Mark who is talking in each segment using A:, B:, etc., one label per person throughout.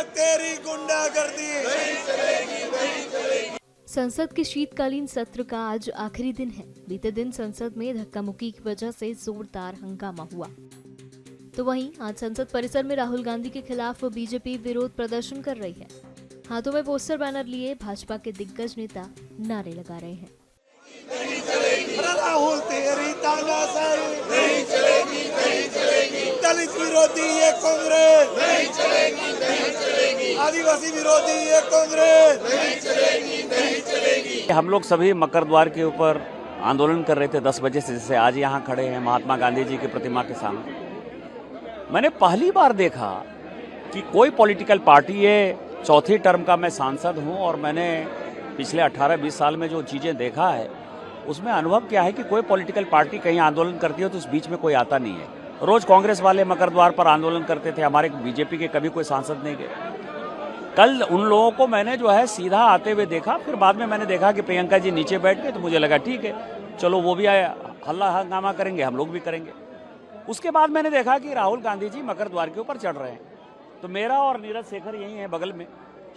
A: कांग्रेस तेरी गुंडागर्दी नहीं चलेगी, नहीं चलेगी।
B: संसद के शीतकालीन सत्र का आज आखिरी दिन है। बीते दिन संसद में धक्का मुक्की की वजह से जोरदार हंगामा हुआ। तो वहीं आज संसद परिसर में राहुल गांधी के खिलाफ बीजेपी विरोध प्रदर्शन कर रही है। हाथों में पोस्टर बैनर लिए भाजपा के दिग्गज नेता नारे लगा रहे हैं।
A: नहीं चलेगी राहुल तेरी तानाशाही नहीं चलेगी, नहीं चलेगी। दलित विरोधी ये कांग्रेस नहीं चलेगी, नहीं चलेगी। आदिवासी विरोधी ये कांग्रेस नहीं चलेगी, नहीं चलेगी।
C: हम लोग सभी मकर द्वार के ऊपर आंदोलन कर रहे थे 10 बजे से, जैसे आज यहाँ खड़े हैं महात्मा गांधी जी की प्रतिमा के सामने। मैंने पहली बार देखा कि कोई पॉलिटिकल पार्टी, ये चौथी टर्म का मैं सांसद हूँ और मैंने पिछले 18-20 साल में जो चीज़ें देखा है उसमें अनुभव क्या है कि कोई पॉलिटिकल पार्टी कहीं आंदोलन करती है तो उस बीच में कोई आता नहीं है। रोज कांग्रेस वाले मकर द्वार पर आंदोलन करते थे, हमारे बीजेपी के कभी कोई सांसद नहीं गए। कल उन लोगों को मैंने जो है सीधा आते हुए देखा, फिर बाद में मैंने देखा कि प्रियंका जी नीचे बैठ गए, तो मुझे लगा ठीक है चलो वो भी आए, हल्ला हंगामा करेंगे, हम लोग भी करेंगे। उसके बाद मैंने देखा कि राहुल गांधी जी मकर द्वार के ऊपर चढ़ रहे हैं, तो मेरा और नीरज शेखर यही है बगल में,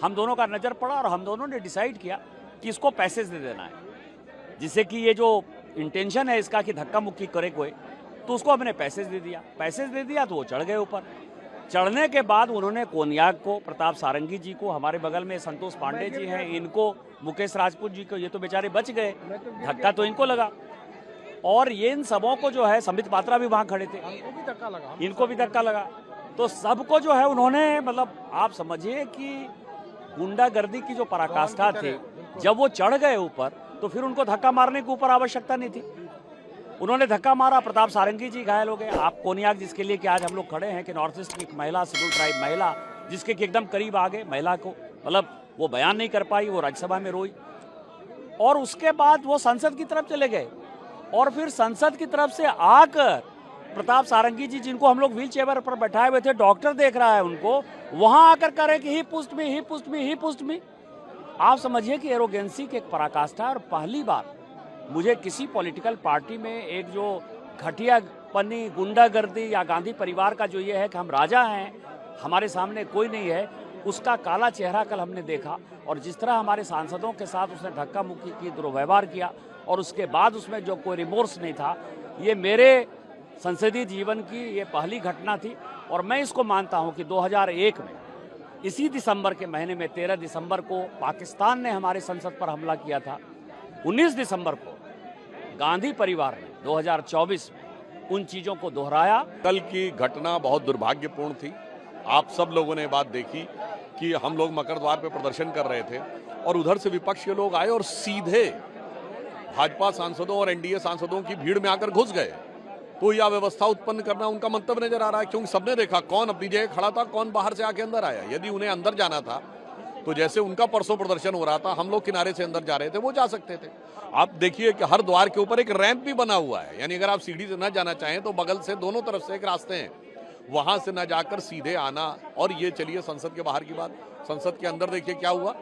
C: हम दोनों का नज़र पड़ा और हम दोनों ने डिसाइड किया कि इसको पैसेज दे देना है, जिससे कि ये जो इंटेंशन है इसका कि धक्का मुक्की करे कोई, तो उसको हमने पैसेज दे दिया। पैसेज दे दिया तो वो चढ़ गए ऊपर। चढ़ने के बाद उन्होंने कोनियाक को, प्रताप सारंगी जी को, हमारे बगल में संतोष पांडे जी हैं, इनको, मुकेश राजपूत जी को, ये तो बेचारे बच गए, धक्का तो इनको लगा। और ये इन सबों को जो है, संबित पात्रा भी वहाँ खड़े थे, इनको भी धक्का लगा। तो सबको जो है उन्होंने, मतलब आप समझिए कि गुंडागर्दी की जो पराकाष्ठा थी, जब वो चढ़ गए ऊपर तो फिर उनको धक्का मारने के ऊपर आवश्यकता नहीं थी। उन्होंने धक्का मारा, प्रताप सारंगी जी घायल हो गए। आप कोनियाक जिसके लिए कि आज हम लोग खड़े हैं कि नॉर्थ ईस्ट की एक महिला, शेड्यूल ट्राइब महिला, जिसके कि एकदम करीब आ गए, महिला को मतलब वो बयान नहीं कर पाई, वो राज्यसभा में रोई, और उसके बाद वो संसद की तरफ चले गए। और फिर संसद की तरफ से आकर प्रताप सारंगी जी, जिनको हम लोग व्हील चेयर पर बैठाए हुए थे, डॉक्टर देख रहा है उनको, वहां आकर कह रहे कि ही पुस्ट मी, ही पुस्ट मी, ही पुस्ट मी। आप समझिए कि एरोगेंसी की एक पराकाष्ठा। और पहली बार मुझे किसी पॉलिटिकल पार्टी में एक जो घटियापनी, गुंडागर्दी या गांधी परिवार का जो ये है कि हम राजा हैं, हमारे सामने कोई नहीं है, उसका काला चेहरा कल हमने देखा। और जिस तरह हमारे सांसदों के साथ उसने धक्का मुक्की की, दुर्व्यवहार किया, और उसके बाद उसमें जो कोई रिमोर्स नहीं था, ये मेरे संसदीय जीवन की ये पहली घटना थी। और मैं इसको मानता हूं कि 2001 में इसी दिसंबर के महीने में 13 दिसंबर को पाकिस्तान ने हमारे संसद पर हमला किया था। 19 दिसंबर को गांधी परिवार ने 2024 में उन चीज़ों को दोहराया।
D: कल की घटना बहुत दुर्भाग्यपूर्ण थी। आप सब लोगों ने बात देखी कि हम लोग मकर द्वार पे प्रदर्शन कर रहे थे और उधर से विपक्ष के लोग आए और सीधे भाजपा सांसदों और एनडीए सांसदों की भीड़ में आकर घुस गए। तो यह व्यवस्था उत्पन्न करना उनका मंतव्य नजर आ रहा है, क्योंकि सबने देखा कौन अपनी जगह खड़ा था, कौन बाहर से आके अंदर आया। यदि उन्हें अंदर जाना था तो जैसे उनका परसों प्रदर्शन हो रहा था, हम लोग किनारे से अंदर जा रहे थे, वो जा सकते थे। आप देखिए कि हर द्वार के ऊपर एक रैंप भी बना हुआ है, यानी अगर आप सीढ़ी से न जाना चाहें तो बगल से दोनों तरफ से एक रास्ते हैं, वहां से न जाकर सीधे आना। और ये चलिए संसद के बाहर की बात, संसद के अंदर देखिए क्या हुआ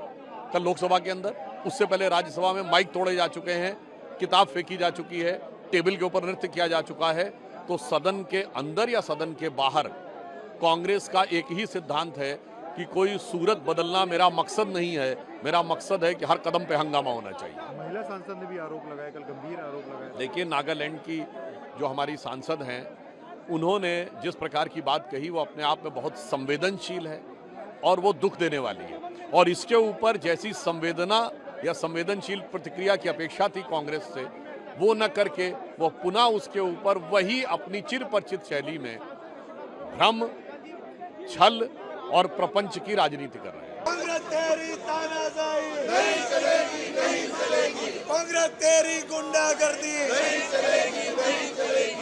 D: कल लोकसभा के अंदर। उससे पहले राज्यसभा में माइक तोड़े जा चुके हैं, किताब फेंकी जा चुकी है, टेबल के ऊपर नृत्य किया जा चुका है। तो सदन के अंदर या सदन के बाहर कांग्रेस का एक ही सिद्धांत है कि कोई सूरत बदलना मेरा मकसद नहीं है, मेरा मकसद है कि हर कदम पे हंगामा होना चाहिए।
E: महिला सांसद ने भी आरोप लगाया, कल गंभीर आरोप लगाया।
D: देखिए, नागालैंड की जो हमारी सांसद हैं, उन्होंने जिस प्रकार की बात कही वो अपने आप में बहुत संवेदनशील है और वो दुख देने वाली है। और इसके ऊपर जैसी संवेदना या संवेदनशील प्रतिक्रिया की अपेक्षा थी कांग्रेस से, वो न करके वो पुनः उसके ऊपर वही अपनी चिरपरिचित शैली में भ्रम, छल और प्रपंच की राजनीति कर रहे हैं।
A: कांग्रेस तेरी तानाशाही नहीं चलेगी, नहीं चलेगी। कांग्रेस तेरी गुंडागर्दी नहीं चलेगी, नहीं चलेगी।